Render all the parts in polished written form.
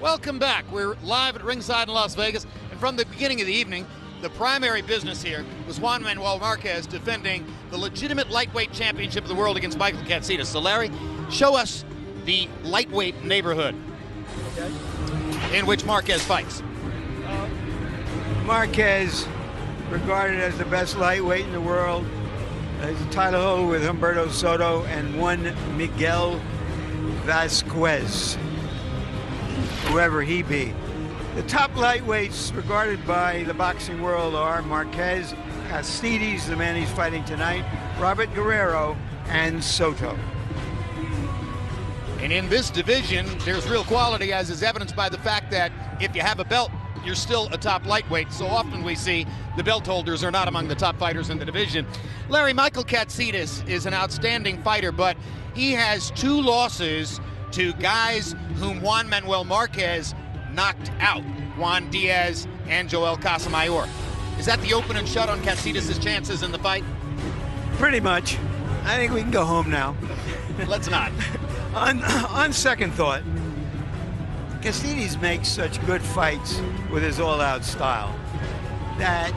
Welcome back. We're live at ringside in Las Vegas, and from the beginning of the evening, the primary business here was Juan Manuel Marquez defending the legitimate lightweight championship of the world against Michael Katsidis. So Larry, show us the lightweight neighborhood in which Marquez fights. Marquez, regarded as the best lightweight in the world, is a title holder with Humberto Soto and one Miguel Vasquez, whoever he be. The top lightweights regarded by the boxing world are Marquez, Katsidis, the man he's fighting tonight, Robert Guerrero, and Soto. And in this division, there's real quality, as is evidenced by the fact that if you have a belt, you're still a top lightweight. So often we see the belt holders are not among the top fighters in the division. Larry, Michael Katsidis is an outstanding fighter, but he has 2 losses to guys whom Juan Manuel Marquez knocked out, Juan Diaz and Joel Casamayor. Is that the open and shut on Katsidis' chances in the fight? Pretty much. I think we can go home now. Let's not. On second thought, Katsidis makes such good fights with his all-out style that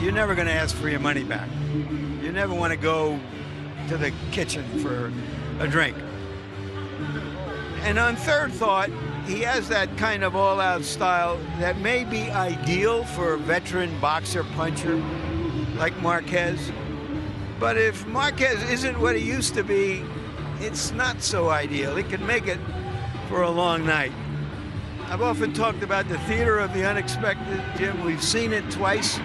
you're never going to ask for your money back. You never want to go to the kitchen for a drink. And on third thought, he has that kind of all-out style that may be ideal for a veteran boxer puncher like Marquez. But if Marquez isn't what he used to be, it's not so ideal. He can make it for a long night. I've often talked about the theater of the unexpected, Jim. We've seen it twice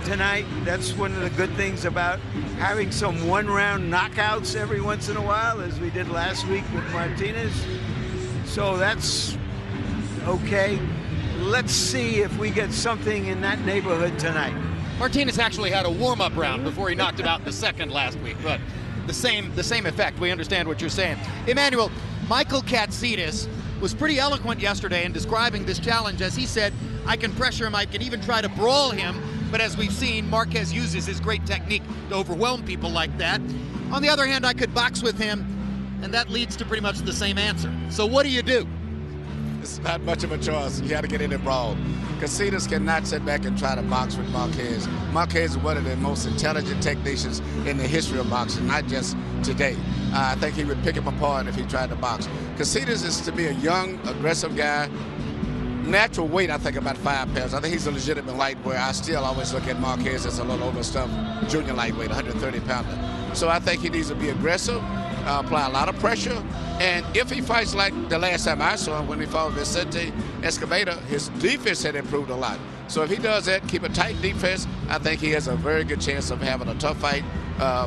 tonight. That's one of the good things about having some one-round knockouts every once in a while, as we did last week with Martinez. So that's okay. Let's see if we get something in that neighborhood tonight. Martinez actually had a warm-up round before he knocked him out in the second last week, but the same effect. We understand what you're saying. Emmanuel, Michael Katsidis was pretty eloquent yesterday in describing this challenge. As he said, I can pressure him, I can even try to brawl him, but as we've seen, Marquez uses his great technique to overwhelm people like that. On the other hand, I could box with him, and that leads to pretty much the same answer. So what do you do? It's not much of a choice. You got to get in and brawl. Katsidis cannot sit back and try to box with Marquez. Marquez is one of the most intelligent technicians in the history of boxing, not just today. I think he would pick him apart if he tried to box. Katsidis is, to me, a young, aggressive guy. Natural weight, I think, about 5 pounds. I think he's a legitimate lightweight. I still always look at Marquez as a little overstuffed junior lightweight, 130-pounder. So I think he needs to be aggressive, apply a lot of pressure, and if he fights like the last time I saw him when he fought Vicente Escobedo, his defense had improved a lot. So if he does that, keep a tight defense, I think he has a very good chance of having a tough fight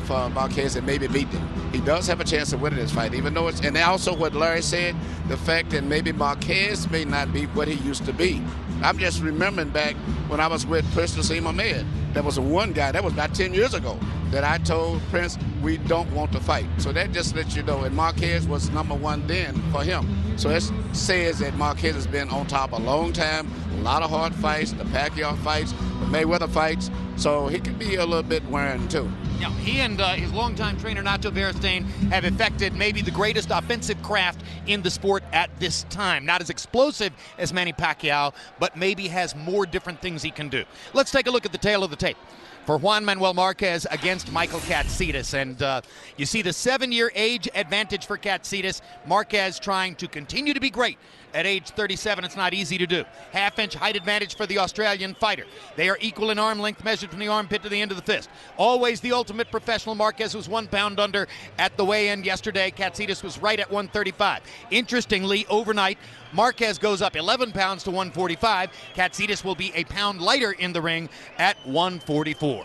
for Marquez and maybe beat him. He does have a chance of winning this fight, even though it's, and also what Larry said, the fact that maybe Marquez may not be what he used to be. I'm just remembering back when I was with Prince Nassim Ahmed. There was one guy, that was about 10 years ago, that I told Prince, we don't want to fight. So that just lets you know, and Marquez was #1 then for him. So it says that Marquez has been on top a long time, a lot of hard fights, the Pacquiao fights, the Mayweather fights, so he could be a little bit wearing too. Yeah, he and his longtime trainer, Nacho Beristain, have effected maybe the greatest offensive craft in the sport at this time. Not as explosive as Manny Pacquiao, but maybe has more different things he can do. Let's take a look at the tail of the tape for Juan Manuel Marquez against Michael Katsidis. And you see the 7-year age advantage for Katsidis. Marquez trying to continue to be great. At age 37, it's not easy to do. Half-inch height advantage for the Australian fighter. They are equal in arm length measured from the armpit to the end of the fist. Always the ultimate professional. Marquez was 1 pound under at the weigh-in yesterday. Katsidis was right at 135. Interestingly, overnight, Marquez goes up 11 pounds to 145. Katsidis will be a pound lighter in the ring at 144.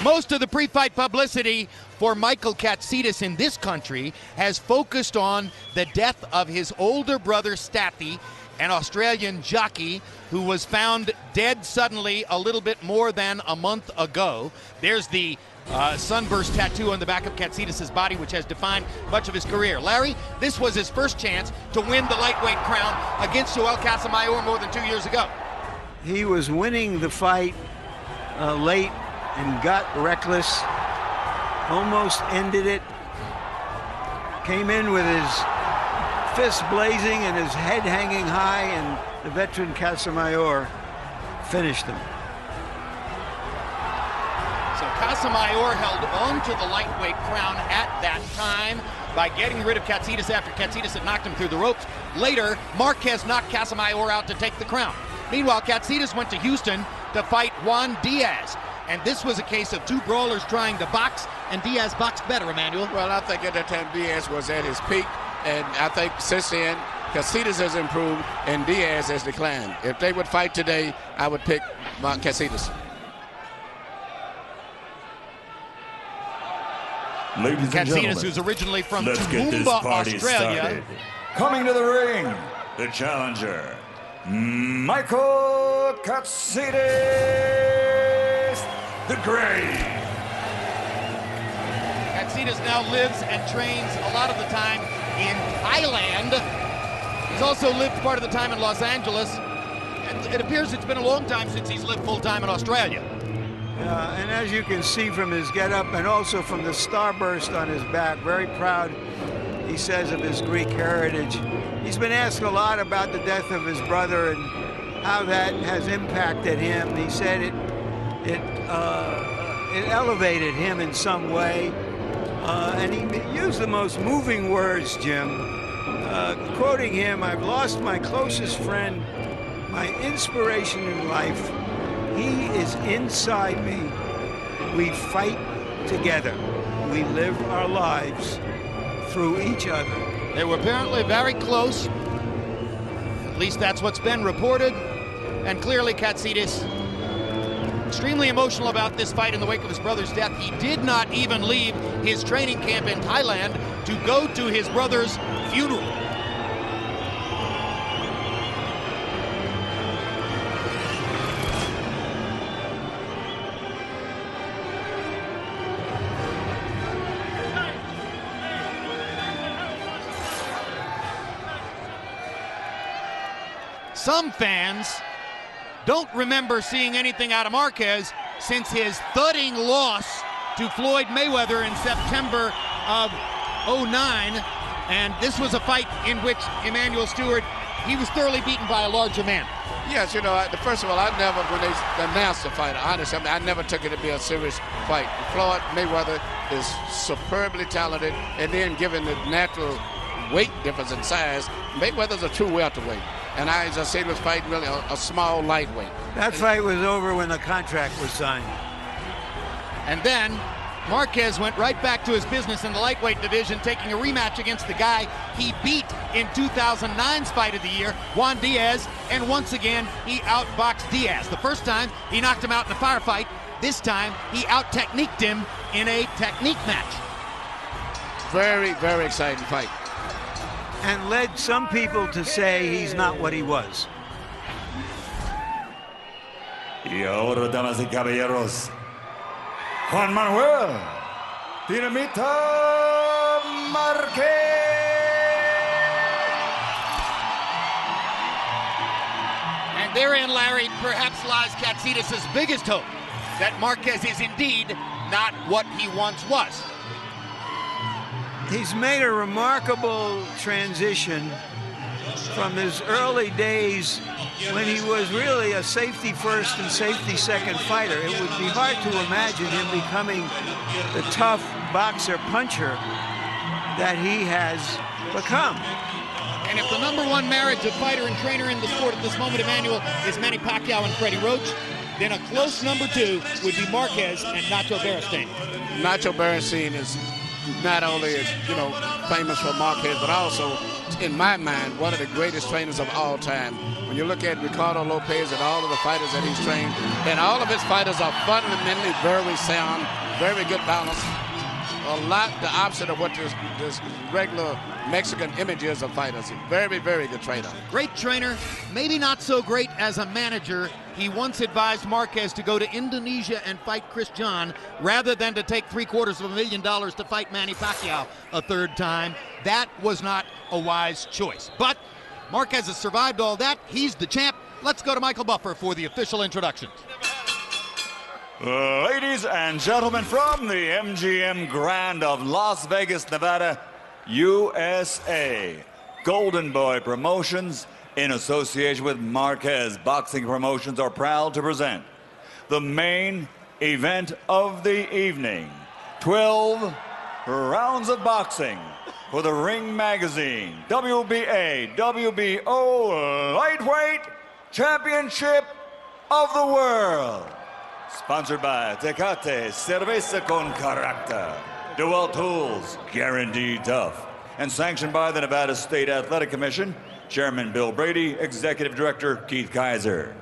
Most of the pre-fight publicity for Michael Katsidis in this country has focused on the death of his older brother, Stathi, an Australian jockey who was found dead suddenly a little bit more than a month ago. There's the sunburst tattoo on the back of Katsidis' body, which has defined much of his career. Larry, this was his first chance to win the lightweight crown against Joel Casamayor more than 2 years ago. He was winning the fight late and got reckless, almost ended it, came in with his fists blazing and his head hanging high, and the veteran Casamayor finished him. So Casamayor held on to the lightweight crown at that time by getting rid of Katsidis after Katsidis had knocked him through the ropes. Later, Marquez knocked Casamayor out to take the crown. Meanwhile, Katsidis went to Houston to fight Juan Diaz. And this was a case of two brawlers trying to box, and Diaz boxed better, Emmanuel. Well, I think at that time Diaz was at his peak, and I think since then, Katsidis has improved and Diaz has declined. If they would fight today, I would pick Katsidis. Ladies and Katsidis, gentlemen, who's originally from let's get this Toowoomba, party Australia. started. Coming to the ring, the challenger, Michael Katsidis, the Great. Katsidis now lives and trains a lot of the time in Thailand. He's also lived part of the time in Los Angeles. And it appears it's been a long time since he's lived full-time in Australia. And as you can see from his getup and also from the starburst on his back, very proud, he says, of his Greek heritage. He's been asked a lot about the death of his brother and how that has impacted him. He said it elevated him in some way. And he used the most moving words, Jim. Quoting him, "I've lost my closest friend, my inspiration in life. He is inside me. We fight together. We live our lives through each other." They were apparently very close. At least that's what's been reported. And clearly Katsidis, extremely emotional about this fight in the wake of his brother's death. He did not even leave his training camp in Thailand to go to his brother's funeral. Some fans don't remember seeing anything out of Marquez since his thudding loss to Floyd Mayweather in September of '09. And this was a fight in which Emmanuel Stewart, he was thoroughly beaten by a larger man. Yes, you know, first of all, I never, when they announced the fight, honestly, I never took it to be a serious fight. Floyd Mayweather is superbly talented, and then given the natural weight difference in size, Mayweather's a true welterweight. And as I said, was fighting really a small lightweight. That fight was over when the contract was signed. And then Marquez went right back to his business in the lightweight division, taking a rematch against the guy he beat in 2009's Fight of the Year, Juan Diaz, and once again, he outboxed Diaz. The first time, he knocked him out in a firefight. This time, he out-techniqued him in a technique match. Very, very exciting fight. And led some people to say he's not what he was. Y ahora, damas y caballeros, Juan Manuel Dinamita Marquez. And therein, Larry, perhaps lies Katsidis' biggest hope, that Marquez is indeed not what he once was. He's made a remarkable transition from his early days when he was really a safety first and safety second fighter. It would be hard to imagine him becoming the tough boxer puncher that he has become. And if the #1 marriage of fighter and trainer in the sport at this moment, Emmanuel, is Manny Pacquiao and Freddie Roach, then a close #2 would be Marquez and Nacho Beristain. Nacho Beristain is not only, you know, famous for Marquez, but also, in my mind, one of the greatest trainers of all time. When you look at Ricardo Lopez and all of the fighters that he's trained, and all of his fighters are fundamentally very sound, very good balance. A lot the opposite of what this regular Mexican image is of fighters. Very, very good trainer. Great trainer, maybe not so great as a manager. He once advised Marquez to go to Indonesia and fight Chris John rather than to take $750,000 to fight Manny Pacquiao a third time. That was not a wise choice. But Marquez has survived all that. He's the champ. Let's go to Michael Buffer for the official introductions. Ladies and gentlemen, from the MGM Grand of Las Vegas, Nevada, USA, Golden Boy Promotions, in association with Marquez Boxing Promotions, are proud to present the main event of the evening. 12 rounds of boxing for the Ring Magazine WBA WBO Lightweight Championship of the World. Sponsored by Tecate Cerveza con Carácter, DeWalt Tools, guaranteed tough, and sanctioned by the Nevada State Athletic Commission, Chairman Bill Brady, Executive Director Keith Kaiser.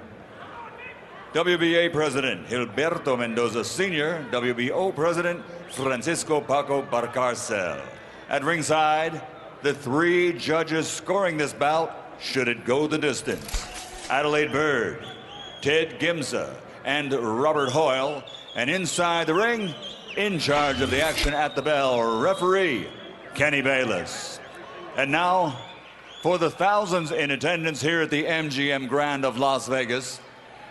WBA President Gilberto Mendoza Sr., WBO President Francisco Paco Barcarcel. At ringside, the 3 judges scoring this bout, should it go the distance: Adelaide Bird, Ted Gimsa, and Robert Hoyle. And inside the ring, in charge of the action at the bell, referee Kenny Bayless. And now, for the thousands in attendance here at the MGM Grand of Las Vegas,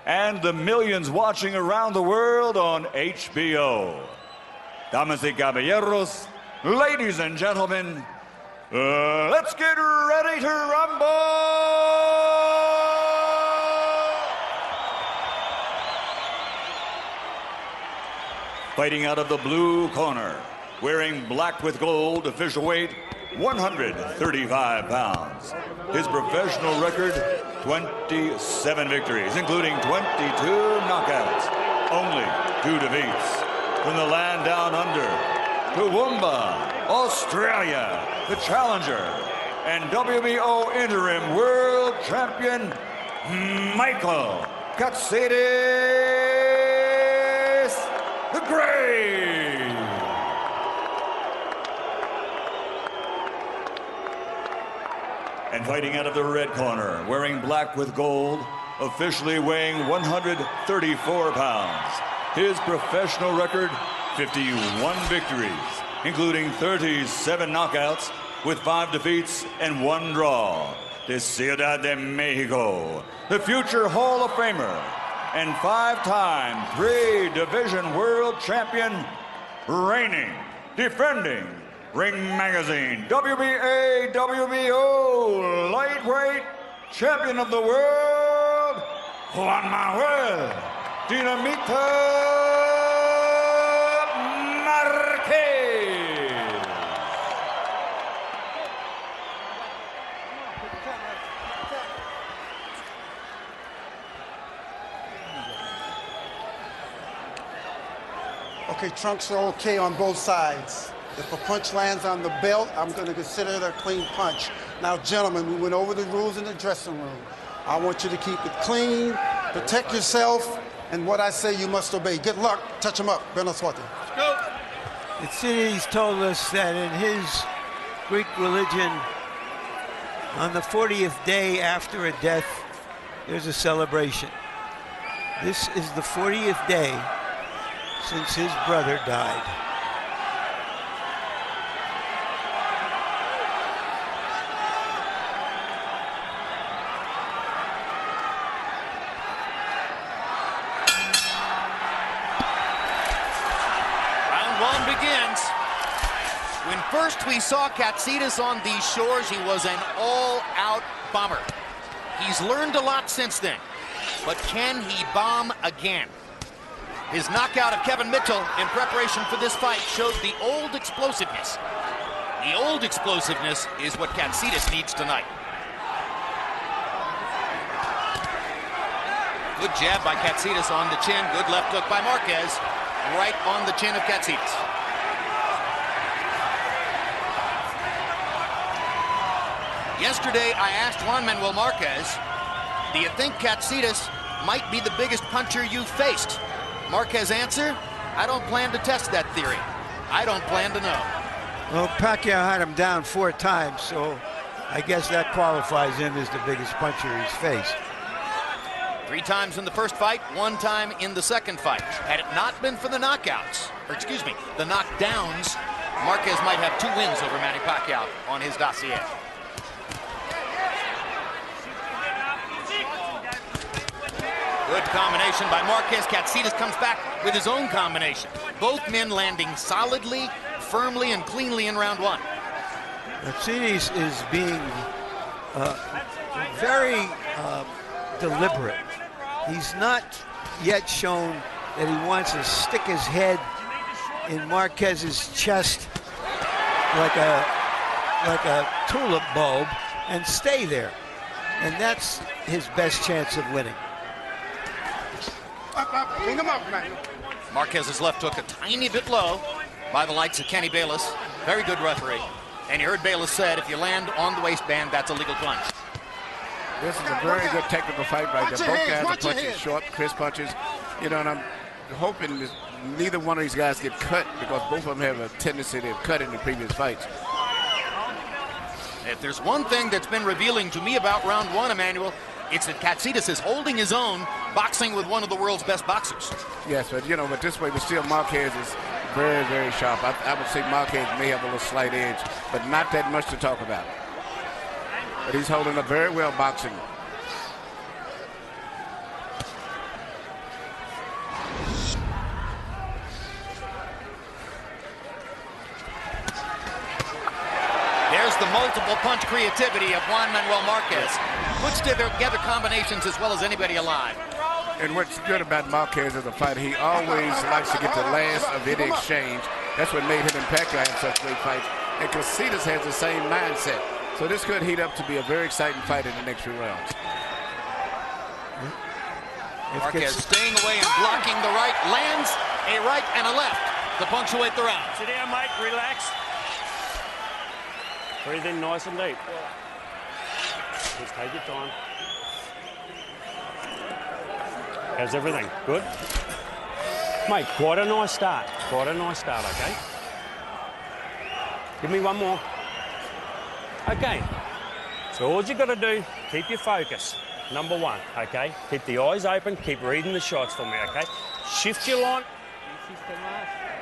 and the millions watching around the world on HBO. Damas y caballeros, ladies and gentlemen, let's get ready to rumble! Fighting out of the blue corner, wearing black with gold, official weight 135 pounds. His professional record, 27 victories, including 22 knockouts, only 2 defeats. From the land down under, Toowoomba, Australia, the challenger, and WBO interim world champion, Michael Katsidis the Great. And fighting out of the red corner, wearing black with gold, officially weighing 134 pounds. His professional record, 51 victories, including 37 knockouts, with 5 defeats and 1 draw. De Ciudad de Mexico, the future Hall of Famer, and 5-time 3-division world champion, reigning, defending, Ring Magazine WBA WBO Lightweight Champion of the World, Juan Manuel Dinamita Marquez. Okay, trunks are okay on both sides. If a punch lands on the belt, I'm going to consider it a clean punch. Now, gentlemen, we went over the rules in the dressing room. I want you to keep it clean, protect yourself, and what I say you must obey. Good luck. Touch him up. Buena suerte. Let's go. Katsidis told us that in his Greek religion, on the 40th day after a death, there's a celebration. This is the 40th day since his brother died. First we saw Katsidis on these shores, he was an all-out bomber. He's learned a lot since then, but can he bomb again? His knockout of Kevin Mitchell in preparation for this fight showed the old explosiveness. The old explosiveness is what Katsidis needs tonight. Good jab by Katsidis on the chin, good left hook by Marquez, right on the chin of Katsidis. Yesterday, I asked Juan Manuel Marquez, do you think Katsidis might be the biggest puncher you've faced? Marquez answer, I don't plan to test that theory. I don't plan to know. Well, Pacquiao had him down 4 times, so I guess that qualifies him as the biggest puncher he's faced. 3 times in the first fight, 1 time in the second fight. Had it not been for the knockouts, or excuse me, the knockdowns, Marquez might have 2 wins over Manny Pacquiao on his dossier. Good combination by Marquez. Katsidis comes back with his own combination. Both men landing solidly, firmly, and cleanly in round 1. Katsidis is being very deliberate. He's not yet shown that he wants to stick his head in Marquez's chest like a tulip bulb and stay there. And that's his best chance of winning. Bring him up, man. Marquez's left hook a tiny bit low by the likes of Kenny Bayless. Very good referee. And you heard Bayless said if you land on the waistband, that's a legal punch. This is a very good technical fight right there. Both guys are punching short, crisp punches. You know, and I'm hoping that neither one of these guys get cut because both of them have a tendency to cut in the previous fights. If there's one thing that's been revealing to me about round one, Emmanuel, it's that Katsidis is holding his own, boxing with one of the world's best boxers. Yes, but you know, but this way, but still Marquez is very, very sharp. I would say Marquez may have a little slight edge, but not that much to talk about. But he's holding up very well boxing. There's the multiple punch creativity of Juan Manuel Marquez. Puts together combinations as well as anybody alive. And what's good about Marquez as a fighter, he always likes to get the last of any exchange. That's what made him and Pacquiao have such great fights. And Katsidis has the same mindset. So this could heat up to be a very exciting fight in the next few rounds. Marquez staying away and blocking the right, lands a right and a left to punctuate the round. Sit down, mate, relax. Breathe in nice and deep. Just take your time. How's everything? Good? Mate, quite a nice start. Quite a nice start, okay? Give me one more. Okay. So all you got to do, keep your focus. Number one, okay? Keep the eyes open, keep reading the shots for me, okay? Shift your line.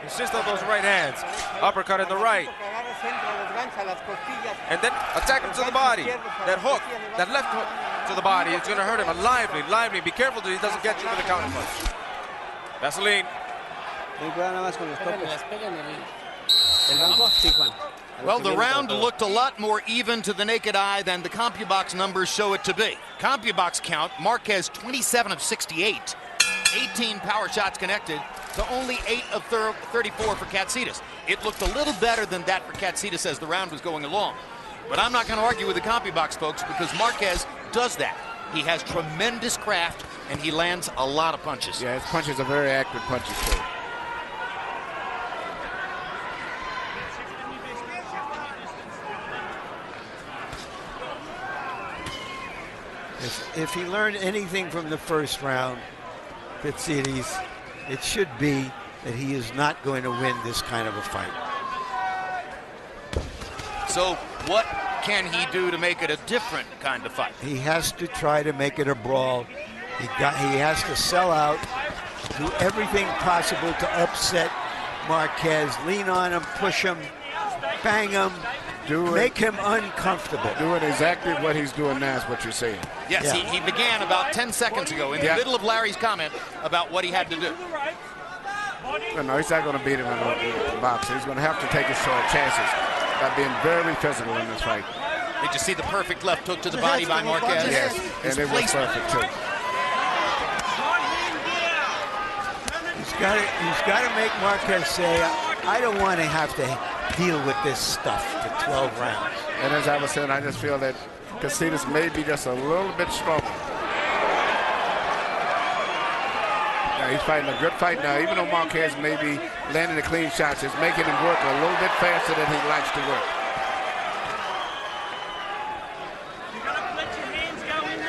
Insist on those right hands. Uppercut in the right. And then attack him to the body. That hook, that left hook to the body, it's going to hurt him. Lively, lively. Be careful that he doesn't get you with a counter punch. Vaseline. Well, the round looked a lot more even to the naked eye than the CompuBox numbers show it to be. CompuBox count, Marquez 27 of 68. 18 power shots connected to only 8 of 34 for Katsidis. It looked a little better than that for Katsidis as the round was going along. But I'm not going to argue with the CompuBox folks because Marquez does that. He has tremendous craft and he lands a lot of punches. Yeah, his punches are very accurate punches too. If he learned anything from the first round, Katsidis, it should be that he is not going to win this kind of a fight. So what can he do to make it a different kind of fight? He has to try to make it a brawl. He has to sell out, do everything possible to upset Marquez, lean on him, push him, bang him, make him uncomfortable. Doing exactly what he's doing now is what you're saying. Yes, yeah. he began about 10 seconds ago in the middle of Larry's comment about what he had to do. Well, no, he's not going to beat him in the boxing. He's going to have to take his short chances by being very physical in this fight. Did you see the perfect left hook to the body by Marquez? Yes, and it was perfect too. He's got to make Marquez say, I don't want to have to deal with this stuff for 12 rounds. And as I was saying, I just feel that Katsidis may be just a little bit stronger. Now, he's fighting a good fight now. Even though Marquez may be landing the clean shots, it's making him work a little bit faster than he likes to work.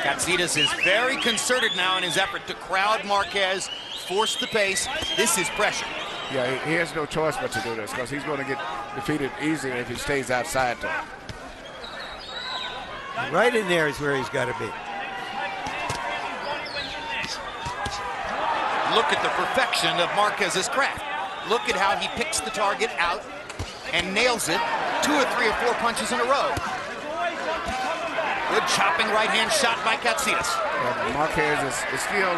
Katsidis is very concerted now in his effort to crowd Marquez, force the pace. This is pressure. Yeah, he has no choice but to do this because he's going to get defeated easier if he stays outside there. Right in there is where he's got to be. Look at the perfection of Marquez's craft. Look at how he picks the target out and nails it 2 or 3 or 4 punches in a row. Good chopping right hand shot by Katsidis. Yeah, Marquez is still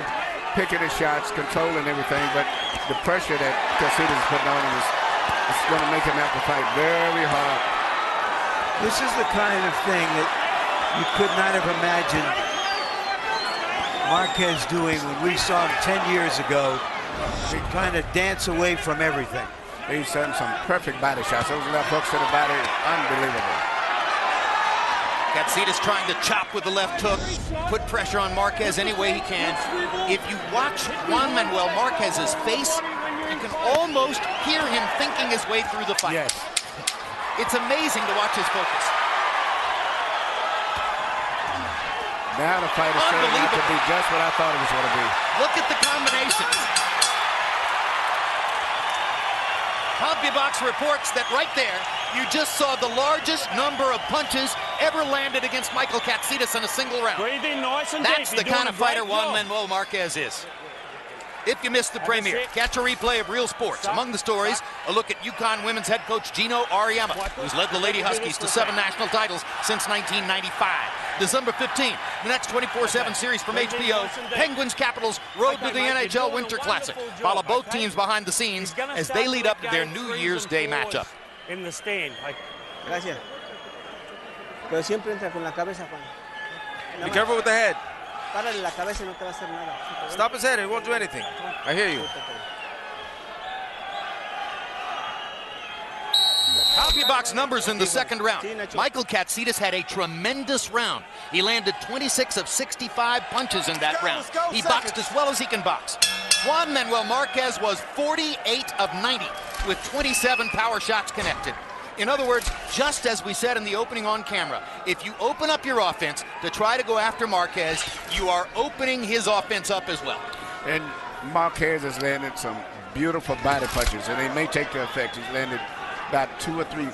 picking his shots, controlling everything, but the pressure that Katsidis is putting on him is going to make him have to fight very hard. This is the kind of thing that you could not have imagined Marquez doing when we saw him 10 years ago, trying to dance away from everything. He's done some perfect body shots. Those left hooks to the body, unbelievable. Katsidis trying to chop with the left hook, put pressure on Marquez any way he can. If you watch Juan Manuel Marquez's face, you can almost hear him thinking his way through the fight. Yes. It's amazing to watch his focus. Now the fight is turning out to be just what I thought it was going to be. Look at the combinations. CompuBox reports that right there, you just saw the largest number of punches ever landed against Michael Katsidis in a single round. Breathe in nice and That's deep. the kind of fighter Juan Manuel Marquez is. If you missed the premiere, catch a replay of Real Sports. Among the stories, a look at UConn women's head coach Gino Auriemma, who's led the Lady Huskies to 7 national titles since 1995. December 15th, the next 24/7 series from HBO, Penguins Capitals Road to the NHL Winter Classic. Follow both teams behind the scenes as they lead up to their New Year's Day matchup. In the stand. Gracias. Pero siempre entra con la cabeza, Juan. Be careful with the head. Párale la cabeza y no te va a hacer nada. Stop his head, it won't do anything. I hear you. CompuBox numbers in the second round. Michael Katsidis had a tremendous round. He landed 26 of 65 punches in that round. He boxed as well as he can box. Juan Manuel Marquez was 48 of 90 with 27 power shots connected. In other words, just as we said in the opening on camera, if you open up your offense to try to go after Marquez, you are opening his offense up as well. And Marquez has landed some beautiful body punches, and they may take the effect. He's landed about 2 or 3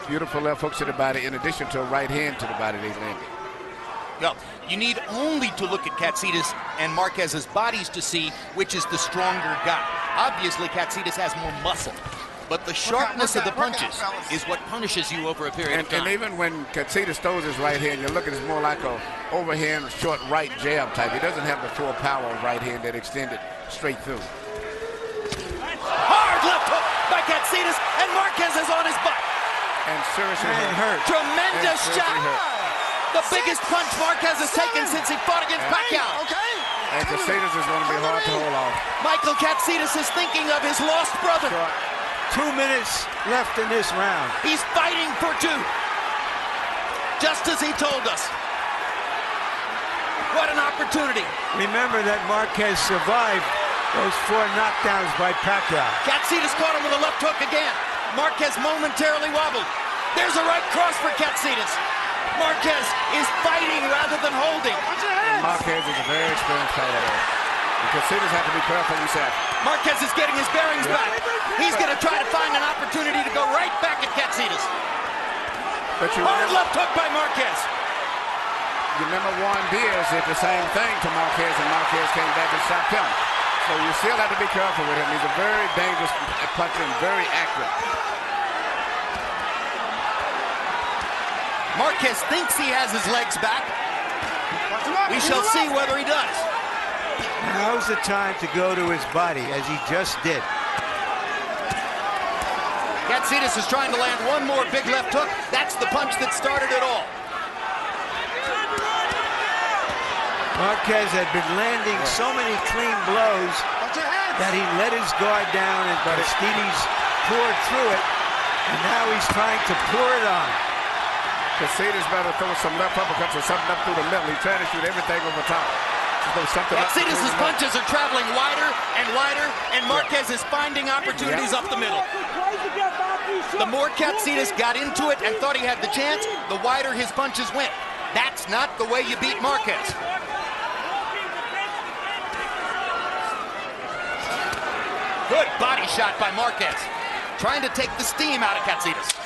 beautiful left hooks to the body, in addition to a right hand to the body they landed. Well, you need only to look at Katsidis and Marquez's bodies to see which is the stronger guy. Obviously, Katsidis has more muscle, but the sharpness of the punches is what punishes you over a period of time. And even when Katsidis throws his right hand, you're looking at it more like a overhand short right jab type. He doesn't have the full power of right hand that extended straight through. Hard left hook by Katsidis, and Marquez is on his butt. And seriously hurt. Tremendous shot. The biggest punch Marquez has taken since he fought against Pacquiao. And Katsidis is going to be hard to hold off. Michael Katsidis is thinking of his lost brother. 2 minutes left in this round. He's fighting for 2. Just as he told us. What an opportunity. Remember that Marquez survived those 4 knockdowns by Pacquiao. Katsidis caught him with a left hook again. Marquez momentarily wobbled. There's a right cross for Katsidis. Marquez is fighting rather than holding. And Marquez is a very experienced fighter. And Katsidis have to be careful himself. Marquez is getting his bearings back. He's going to try to find an opportunity to go right back at Katsidis. But hard left hook by Marquez. You remember Juan Diaz did the same thing to Marquez, and Marquez came back and stopped him. So you still have to be careful with him. He's a very dangerous puncher and very accurate. Marquez thinks he has his legs back. We shall see whether he does. Now's the time to go to his body, as he just did. Katsidis is trying to land one more big left hook. That's the punch that started it all. Marquez had been landing so many clean blows that he let his guard down, and Katsidis poured through it, and now he's trying to pour it on. Katsidis better throw some left uppercuts or something up through the middle. He's trying to shoot everything over top. Katsidis' punches are traveling wider and wider, and Marquez is finding opportunities up the middle. The more Katsidis got into it and thought he had the chance, the wider his punches went. That's not the way you beat Marquez. Good body shot by Marquez, trying to take the steam out of Katsidis.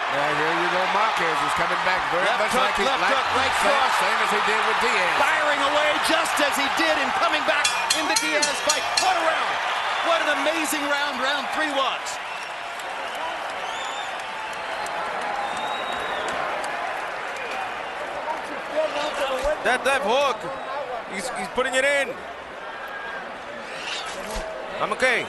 Yeah, here you go, Marquez is coming back very much like he right cross. Same as he did with Diaz. Firing away just as he did in coming back in the Diaz fight. What a round. What an amazing round 3 was. That left hook, he's putting it in. I'm okay.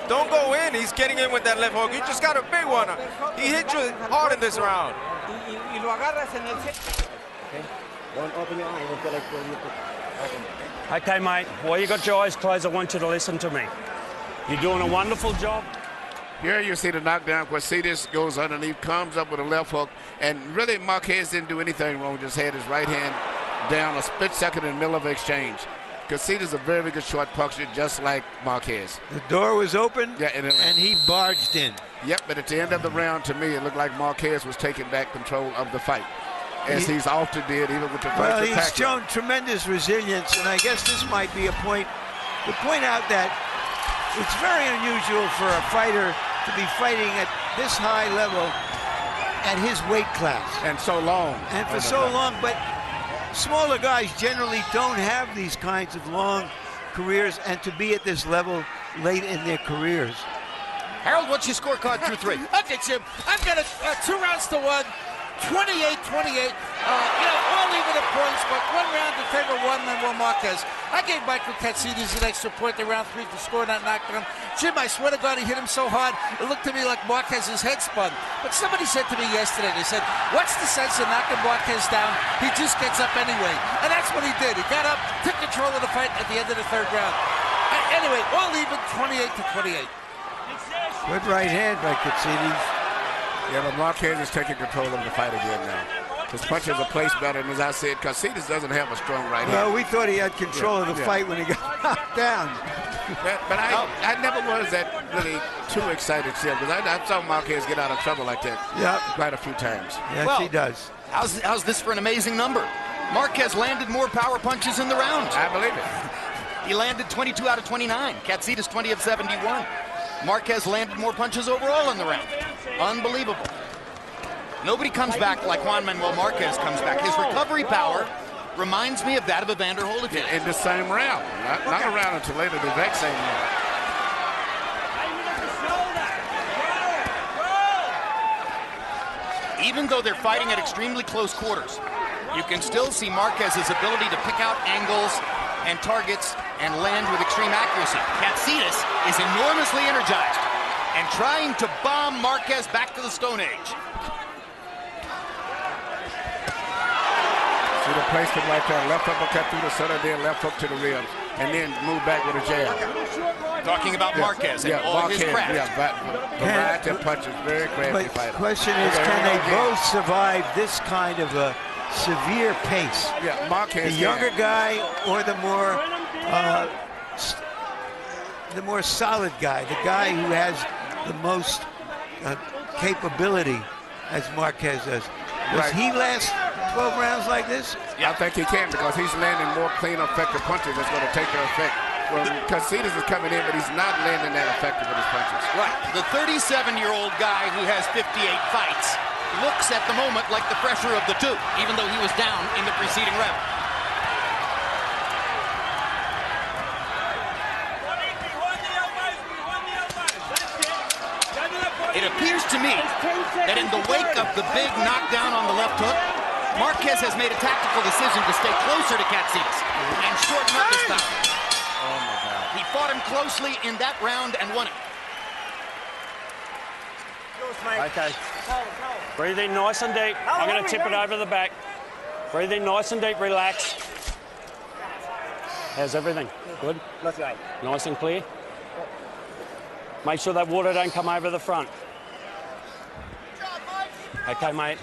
Don't go in. He's getting in with that left hook. You just got a big one. He hit you hard in this round. Y lo agarras en el centro. Okay. Don't open your eyes. Don't like open. Okay, mate. While you got your eyes closed, I want you to listen to me. You're doing a wonderful job. Here you see the knockdown. Katsidis goes underneath, comes up with a left hook, and really Marquez didn't do anything wrong. Just had his right hand down a split second in the middle of the exchange. Katsidis is a very good short puncher, just like Marquez. The door was open, yeah, and he barged in. Yep, but at the end of the round, to me, it looked like Marquez was taking back control of the fight, as he's often did, even with the first Well, attack. he's shown tremendous resilience, and I guess this might be a point to point out that it's very unusual for a fighter to be fighting at this high level at his weight class. And so long. And for so long, but smaller guys generally don't have these kinds of long careers, and to be at this level late in their careers. Harold, what's your scorecard through 3? Okay, Jim. I've got a 2-1, 28-28. All even at points, but 1 round in favor of Manuel Marquez. I gave Michael Katsidis an extra point in round 3 to score that knockdown. Jim, I swear to God, he hit him so hard, it looked to me like Marquez's head spun. But somebody said to me yesterday, they said, what's the sense of knocking Marquez down? He just gets up anyway. And that's what he did. He got up, took control of the fight at the end of the 3rd round. Anyway, all even 28-28. Good right hand by Katsidis. Yeah, but Marquez is taking control of the fight again now. His punches are placed better, and as I said, Katsidis doesn't have a strong right hand. Well, we thought he had control of the fight when he got knocked down. But I never was that really too excited, Jim, because I saw Marquez get out of trouble like that quite a few times. Yes, he does. How's this for an amazing number? Marquez landed more power punches in the round. I believe it. He landed 22 out of 29. Katsidis 20 of 71. Marquez landed more punches overall in the round. Unbelievable. Nobody comes back like Juan Manuel Marquez comes back. His recovery power reminds me of that of Evander Holyfield. In the same round. Not a round until later, the exact same round. Even though they're fighting at extremely close quarters, you can still see Marquez's ability to pick out angles and targets and land with extreme accuracy. Katsidis is enormously energized and trying to bomb Marquez back to the Stone Age. See the placement right there. Left uppercut through the center, then left hook to the ribs, and then move back with a jab. Talking about Marquez and all his craft. Variety of punches, very crafty fighter. The question is, can they both survive this kind of a severe pace? Yeah, Marquez. The younger guy or the more solid guy, the guy who has the most capability, as Marquez does. Does he last 12 rounds like this? Yeah. I think he can, because he's landing more clean, effective punches that's going to take their effect. Well, Katsidis is coming in, but he's not landing that effective with his punches. Right. The 37-year-old guy who has 58 fights looks at the moment like the fresher of the two, even though he was down in the preceding round. It appears to me that in the wake of the big knockdown on the left hook, Marquez has made a tactical decision to stay closer to Katsidis and shorten up his time. Oh my God. He fought him closely in that round and won it. Okay. Breathe in nice and deep. I'm going to tip it over the back. Breathe in nice and deep, relax. How's everything? Good? That's right. Nice and clear? Make sure that water don't come over the front. Okay, mate,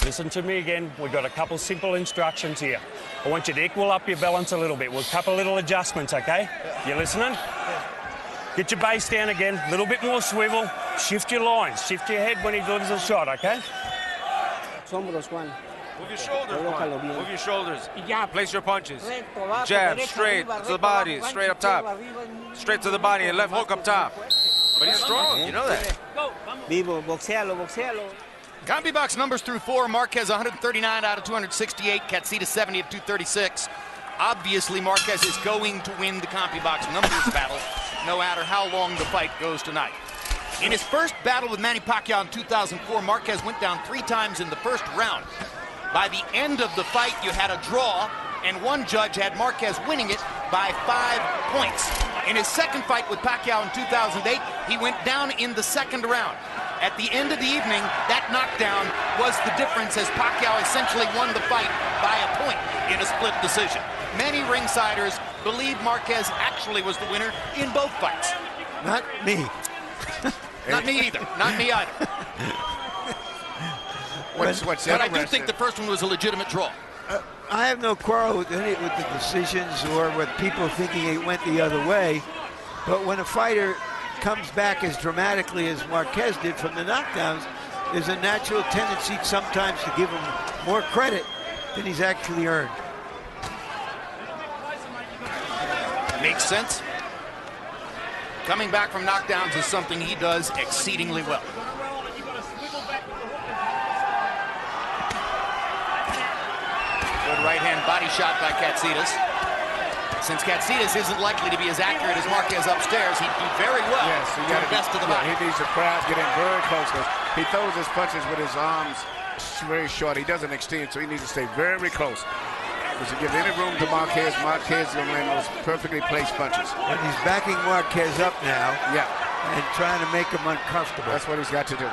listen to me again. We've got a couple simple instructions here. I want you to equal up your balance a little bit. We'll couple little adjustments, okay? You listening? Get your base down again, a little bit more swivel. Shift your lines, shift your head when he delivers a shot, okay? Hombros, Juan. Move your shoulders, Juan. Move your shoulders. Place your punches. Jab, straight to the body, straight up top. Straight to the body, and left hook up top. But he's strong, you know that. Vivo, boxealo, boxealo. CompuBox numbers through 4. Marquez 139 out of 268. Katsidis 70 of 236. Obviously, Marquez is going to win the CompuBox numbers battle, no matter how long the fight goes tonight. In his first battle with Manny Pacquiao in 2004, Marquez went down 3 times in the first round. By the end of the fight, you had a draw, and one judge had Marquez winning it by 5 points. In his second fight with Pacquiao in 2008, He went down in the second round. At the end of the evening, that knockdown was the difference as Pacquiao essentially won the fight by a point in a split decision. Many ringsiders believe Marquez actually was the winner in both fights. Not me. Not me either. Not me either. But I do think the first one was a legitimate draw. I have no quarrel with any with the decisions or with people thinking it went the other way. But when a fighter comes back as dramatically as Marquez did from the knockdowns, there's a natural tendency sometimes to give him more credit than he's actually earned. Makes sense. Coming back from knockdowns is something he does exceedingly well. Good right-hand body shot by Katsidis. Since Katsidis isn't likely to be as accurate as Marquez upstairs, he'd do very well to the best of the body. He needs the crowd getting very close. He throws his punches with his arms very short. He doesn't extend, so he needs to stay very close. Because if you give any room to Marquez, Marquez is going to land those perfectly placed punches. And he's backing Marquez up now. Yeah. And trying to make him uncomfortable. That's what he's got to do.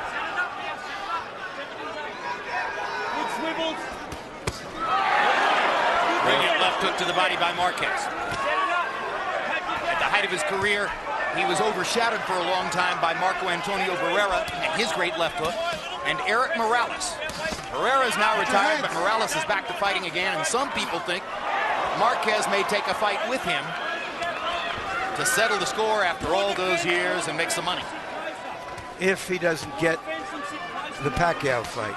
Brilliant left hook to the body by Marquez. At the height of his career, he was overshadowed for a long time by Marco Antonio Barrera and his great left hook, and Eric Morales. Barrera is now retired, but Morales is back to fighting again, and some people think Marquez may take a fight with him to settle the score after all those years and make some money. If he doesn't get the Pacquiao fight.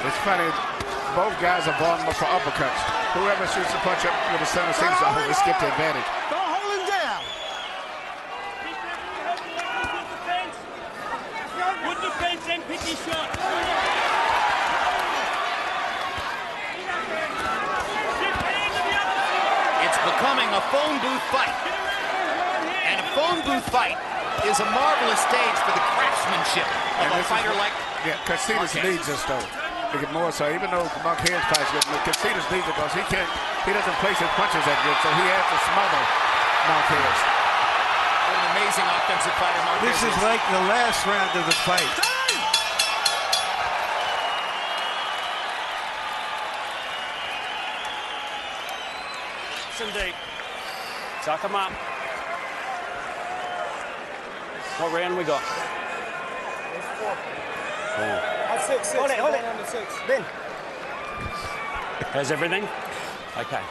It's funny, both guys are vulnerable for uppercuts. Whoever shoots the punch up with the center seems to always get the advantage. Don't hold him down. Good defense and picky shot. It's becoming a phone booth fight. And a phone booth fight is a marvelous stage for the craftsmanship of a fighter like Katsidis needs this though. To get more so, even though Marquez fights good, Katsidis needs it because he doesn't place his punches that good, so he has to smother Marquez. What an amazing offensive fighter Marquez This is like the last round of the fight. Listen deep. Suck him up. What round we got? Six. Hold it. On the 6. Ben. Has everything? Okay.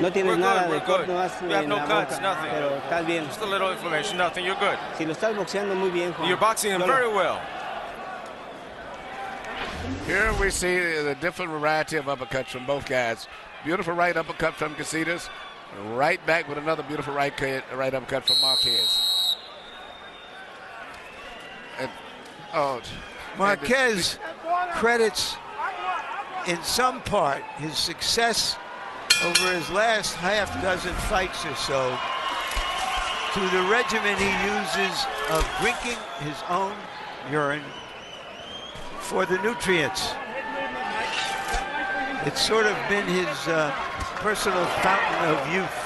No tienes nada de corte, You have no cuts, nothing. Pero estás bien. Just a little inflammation, nothing. You're good. Si lo estás boxeando muy bien, Juan. You're boxing him very well. Here we see the different variety of uppercuts from both guys. Beautiful right uppercut from Katsidis. Right back with another beautiful right uppercut from Marquez. Marquez credits in some part his success over his last half dozen fights or so to the regimen he uses of drinking his own urine for the nutrients. It's sort of been his personal fountain of youth,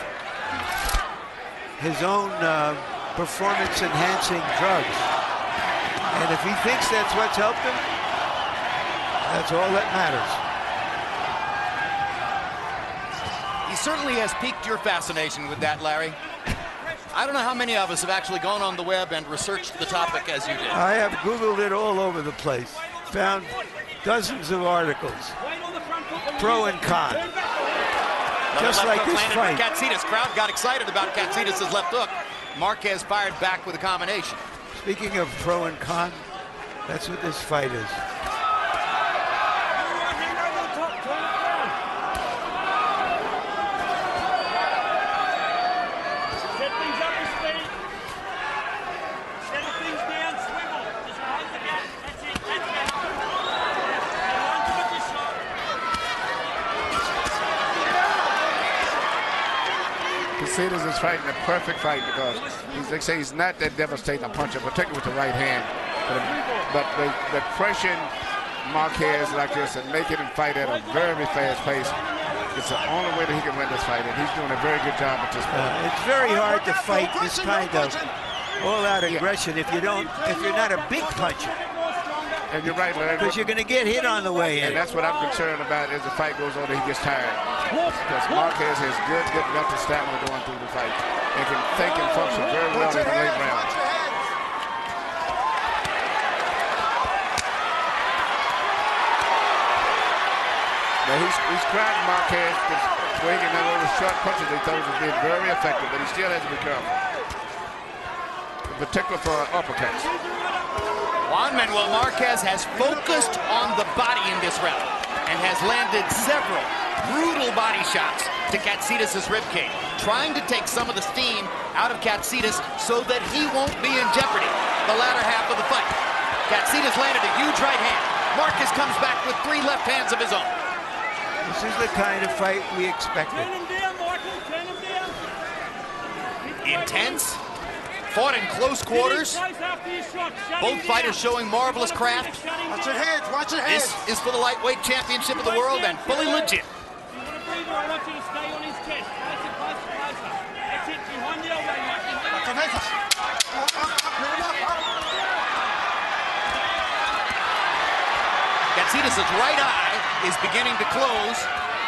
his own performance-enhancing drugs. And if he thinks that's what's helped him, that's all that matters. He certainly has piqued your fascination with that, Larry. I don't know how many of us have actually gone on the web and researched the topic as you did. I have Googled it all over the place. Found dozens of articles, pro and con. Just like this fight. Katsidis. Crowd got excited about Katsidis' left hook. Marquez fired back with a combination. Speaking of pro and con, that's what this fight is. Katsidis is fighting a perfect fight because they say he's not that devastating a puncher, particularly with the right hand. But the crushing Marquez like this and making him fight at a very fast pace, it's the only way that he can win this fight, and he's doing a very good job at this point. It's very hard to fight this kind of all-out aggression if you're not a big puncher. And you're right, Larry. Because you're going to get hit on the way in. And that's what I'm concerned about as the fight goes on, that he gets tired. Because Marquez has good mental stamina going through the fight and can think and function very well in the late rounds. Now he's trying Marquez because swinging that little short punches he throws has been very effective, but he still has to be careful. In particular for uppercuts. Juan Manuel Marquez has focused on the body in this round and has landed several brutal body shots to Katsidis' ribcage, trying to take some of the steam out of Katsidis so that he won't be in jeopardy the latter half of the fight. Katsidis landed a huge right hand. Marquez comes back with 3 left hands of his own. This is the kind of fight we expected. Intense. Fought in close quarters. Both fighters showing marvelous craft. Watch your heads, watch your heads. This is for the lightweight championship of the world and fully legit. Katsidis' right eye is beginning to close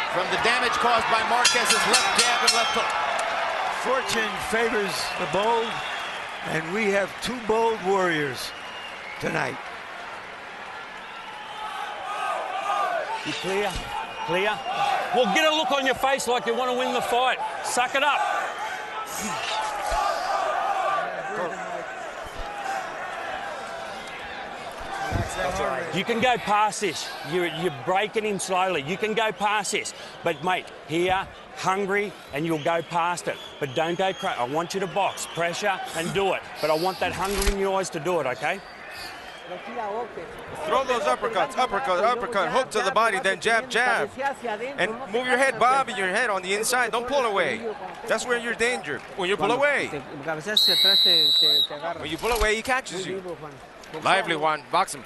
from the damage caused by Marquez's left jab and left hook. Fortune favors the bold, and we have 2 bold warriors tonight. You clear? Clear? Well, get a look on your face like you want to win the fight. Suck it up. You can go past this. You're breaking him slowly. You can go past this. But, mate, here, hungry, and you'll go past it. But don't go crazy. I want you to box, pressure, and do it. But I want that hunger in your eyes to do it, okay? Throw those uppercuts, uppercut, hook to the body, then jab, jab. And move your head, bob your head on the inside. Don't pull away. That's where you're danger. When you pull away. When you pull away, he catches you. Lively, Juan. Box him.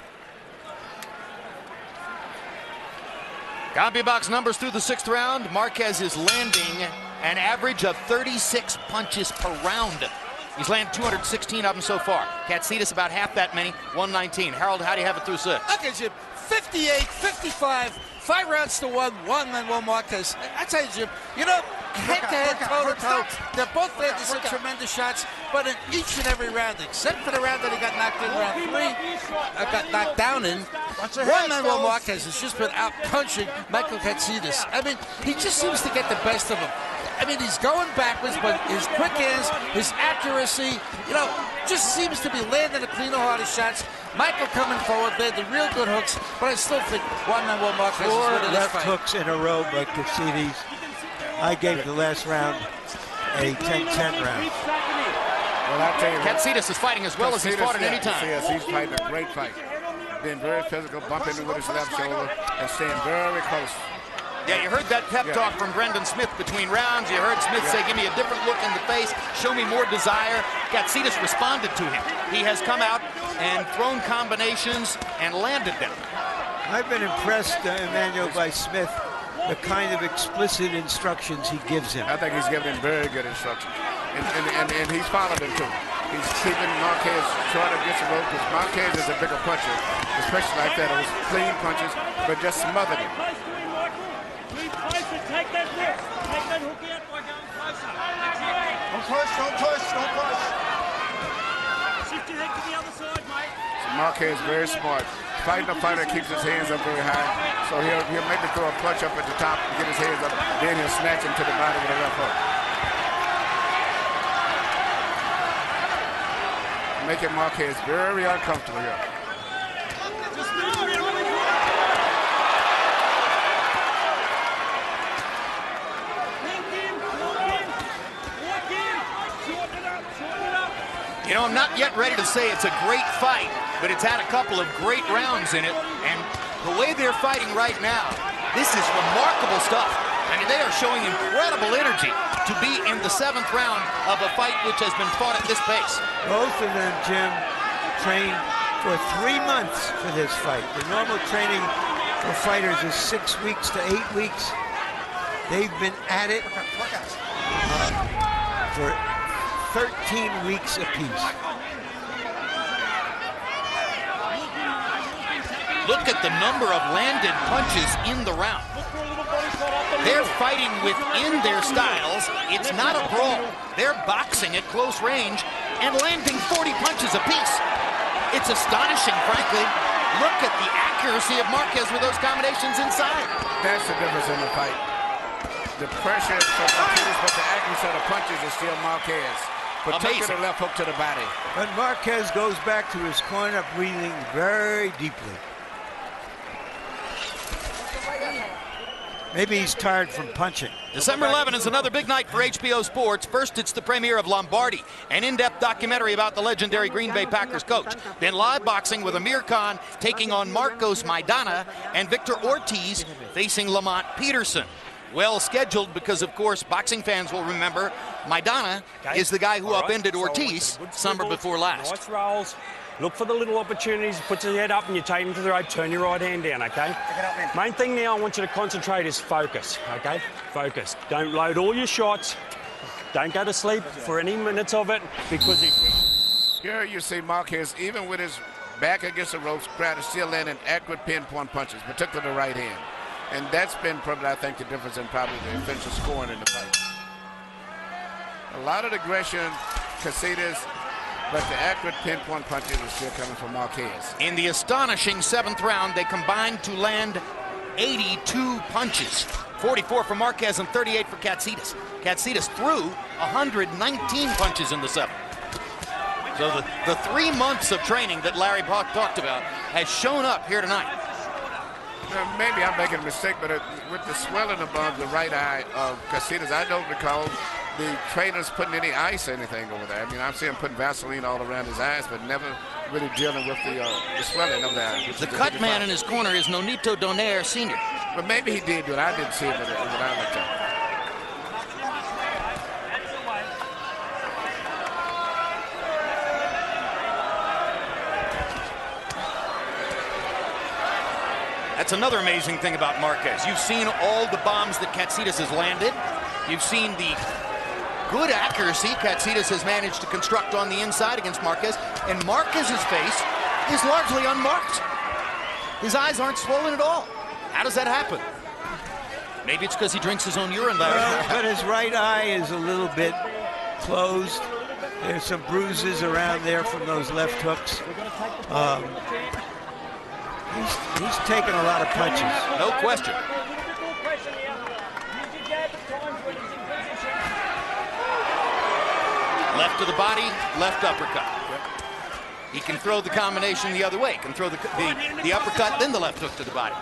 CompuBox numbers through the 6th round. Marquez is landing an average of 36 punches per round. He's landed 216 of them so far. Katsidis about half that many, 119. Harold, how do you have it through 6? Look at you, 58, 55, 5 rounds to 1, Juan Manuel Marquez. I tell you, Jim, you know, head-to-head, toe-to-toe, they're both landing some tremendous shots, but in each and every round, except for the round that he got knocked in round 3, got knocked down in, Juan Manuel Marquez has just been out-punching Michael Katsidis. I mean, he just seems to get the best of him. I mean, he's going backwards, but his quick hands, his accuracy, you know, just seems to be landing the cleaner, harder shots. Michael coming forward, landing real good hooks, but I still think Juan Manuel Marquez is winning this fight. 4 left hooks in a row by Katsidis. I gave the last round a 10-10 round. Well, I'll tell you, Katsidis is fighting as well as he's fought at any time. Yes, he's fighting a great fight. Being very physical, bumping with his left shoulder, and staying very close. Yeah, you heard that pep talk from Brendan Smith between rounds. You heard Smith say, give me a different look in the face, show me more desire. Katsidis responded to him. He has come out and thrown combinations and landed them. I've been impressed, Emmanuel, by Smith, the kind of explicit instructions he gives him. I think he's giving him very good instructions. And he's followed him, too. He's keeping Marquez short against the rope because Marquez is a bigger puncher, especially like that. It was clean punches, but just smothered him. Take that grip. Take that hook out by going closer. Don't push, don't push, don't push. Shift your head to the other side, mate. So Marquez is very smart. Fighting a fighter keeps his hands up very high. So he'll maybe throw a punch up at the top and get his hands up. Then he'll snatch him to the body with a left hook. Making Marquez very uncomfortable here. You know, I'm not yet ready to say it's a great fight, but it's had a couple of great rounds in it, and the way they're fighting right now, this is remarkable stuff. I mean, they are showing incredible energy. to be in the 7th round of a fight which has been fought at this pace. Both of them, Jim, trained for 3 months for this fight. The normal training for fighters is 6 weeks to 8 weeks. They've been at it for 13 weeks apiece. Look at the number of landed punches in the round. They're fighting within their styles. It's not a brawl. They're boxing at close range and landing 40 punches apiece. It's astonishing, frankly. Look at the accuracy of Marquez with those combinations inside. That's the difference in the fight. The pressure from Katsidis, but the accuracy of the punches is still Marquez. But take the left hook to the body. But Marquez goes back to his corner, breathing very deeply. Maybe he's tired from punching. December 11 is another big night for HBO Sports. First, it's the premiere of Lombardi, an in-depth documentary about the legendary Green Bay Packers coach. Then live boxing with Amir Khan taking on Marcos Maidana and Victor Ortiz facing Lamont Peterson. Well scheduled because, of course, boxing fans will remember Maidana is the guy who upended Ortiz summer before last. Nice rolls. Look for the little opportunities, put your head up and you take them to the right, turn your right hand down, okay? Main thing now I want you to concentrate is focus, okay? Focus. Don't load all your shots. Don't go to sleep for any minutes of it because Here you see Marquez, even with his back against the ropes, is still landing accurate pinpoint punches, particularly the right hand. And that's been probably, I think, the difference in probably the offensive scoring in the fight. A lot of aggression, Katsidis, but the accurate pinpoint punches are still coming from Marquez. In the astonishing 7th round, they combined to land 82 punches. 44 for Marquez and 38 for Katsidis. Katsidis threw 119 punches in the 7th. So the 3 months of training that Larry talked about has shown up here tonight. Maybe I'm making a mistake, but with the swelling above the right eye of Katsidis, I don't recall the trainers putting any ice or anything over there. I mean, I've seen him putting Vaseline all around his eyes, but never really dealing with the swelling of the eye. The cut man in his corner is Nonito Donaire Sr. But maybe he did, but I didn't see it when I looked at it. That's another amazing thing about Marquez. You've seen all the bombs that Katsidis has landed. You've seen the good accuracy Katsidis has managed to construct on the inside against Marquez. And Marquez's face is largely unmarked. His eyes aren't swollen at all. How does that happen? Maybe it's because he drinks his own urine, Larry. Well, but his right eye is a little bit closed. There's some bruises around there from those left hooks. He's taken a lot of punches. No question. Left to the body, left uppercut. He can throw the combination the other way. He can throw the uppercut, then the left hook to the body.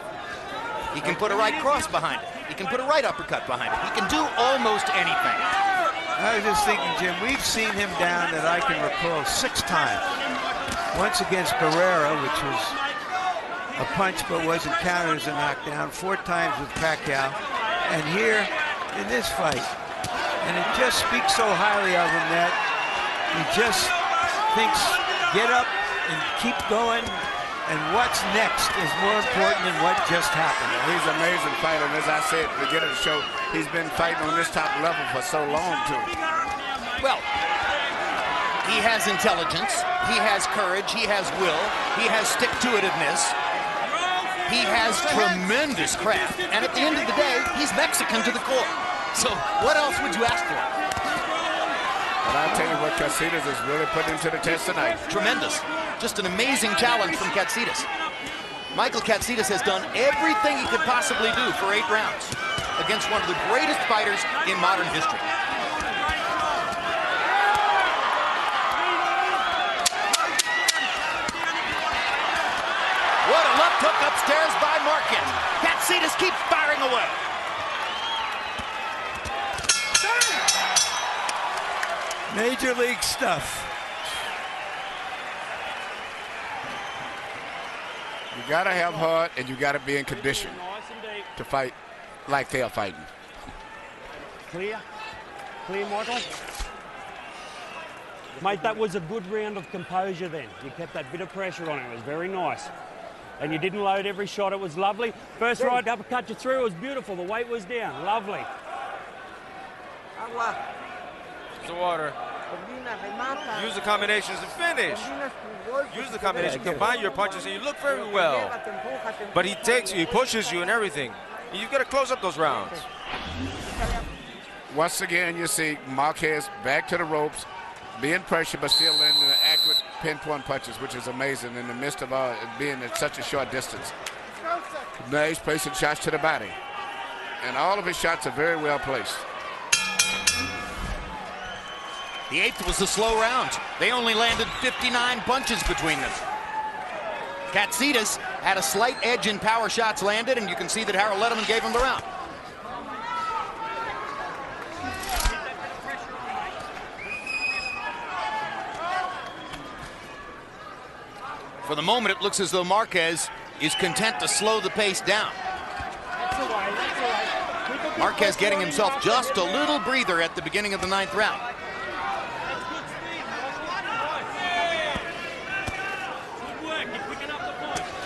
He can put a right cross behind it. He can put a right uppercut behind it. He can do almost anything. I was just thinking, Jim, we've seen him down that I can recall 6 times. Once against Barrera, which was a punch but wasn't counted as a knockdown. 4 times with Pacquiao. And here in this fight. And it just speaks so highly of him that he just thinks, get up and keep going. And what's next is more important than what just happened. He's an amazing fighter. And as I said at the beginning of the show, he's been fighting on this top level for so long, too. Well, he has intelligence. He has courage. He has will. He has stick-to-itiveness. He has tremendous craft. And at the end of the day, he's Mexican to the core. So what else would you ask for? But I'll tell you what Katsidis is really putting to the test tonight. Tremendous. Just an amazing challenge from Katsidis. Michael Katsidis has done everything he could possibly do for 8 rounds against one of the greatest fighters in modern history. What a left hook upstairs by Marquez. Katsidis keeps firing away. Major league stuff. You gotta have heart and you gotta be in condition to fight like they're fighting. Clear. clear, Michael? Mate, that was a good round of composure then. You kept that bit of pressure on it. It was very nice. And you didn't load every shot. It was lovely. First right uppercut you threw, it was beautiful. The weight was down. Lovely. It's the water. Use the combinations and finish. Use the combination. Combine your punches and you look very well. But he takes you, he pushes you and everything. You've got to close up those rounds. Once again, you see Marquez back to the ropes, being pressured but still landing the accurate pinpoint punches, which is amazing in the midst of being at such a short distance. Now he's placing shots to the body. And all of his shots are very well placed. The 8th was a slow round. They only landed 59 punches between them. Katsidis had a slight edge in power shots landed, and you can see that Harold Letterman gave him the round. For the moment, it looks as though Marquez is content to slow the pace down. Marquez getting himself just a little breather at the beginning of the 9th round.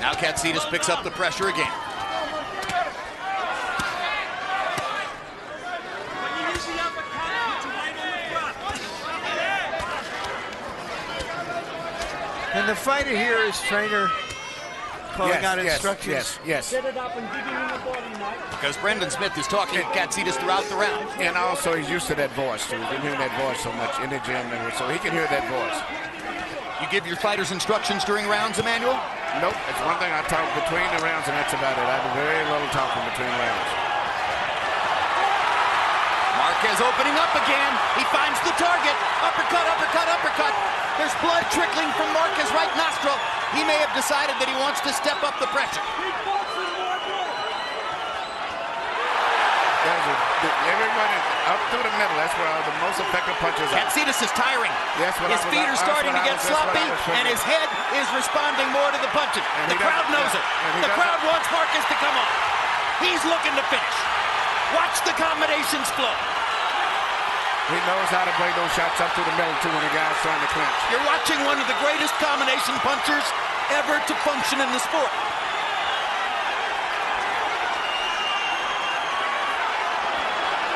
Now Katsidis picks up the pressure again. And the fighter here is trainer calling out instructions. Yes. Set it up and dig him in the body, mate. Because Brendan Smith is talking to Katsidis throughout the round. And also he's used to that voice, too. He's been hearing that voice so much in the gym, so he can hear that voice. You give your fighters instructions during rounds, Emmanuel? Nope, it's one thing I talk between the rounds, and that's about it. I do very little talking between rounds. Marquez opening up again. He finds the target. Uppercut, uppercut, uppercut. There's blood trickling from Marquez' right nostril. He may have decided that he wants to step up the pressure. Everybody up through the middle, that's where all the most effective punches are. Katsidis is tiring. His feet are starting to get sloppy, and his head is responding more to the punches. The crowd knows it. The crowd wants Marquez to come on. He's looking to finish. Watch the combinations flow. He knows how to bring those shots up through the middle, too, when the guy's trying to clinch. You're watching one of the greatest combination punchers ever to function in the sport.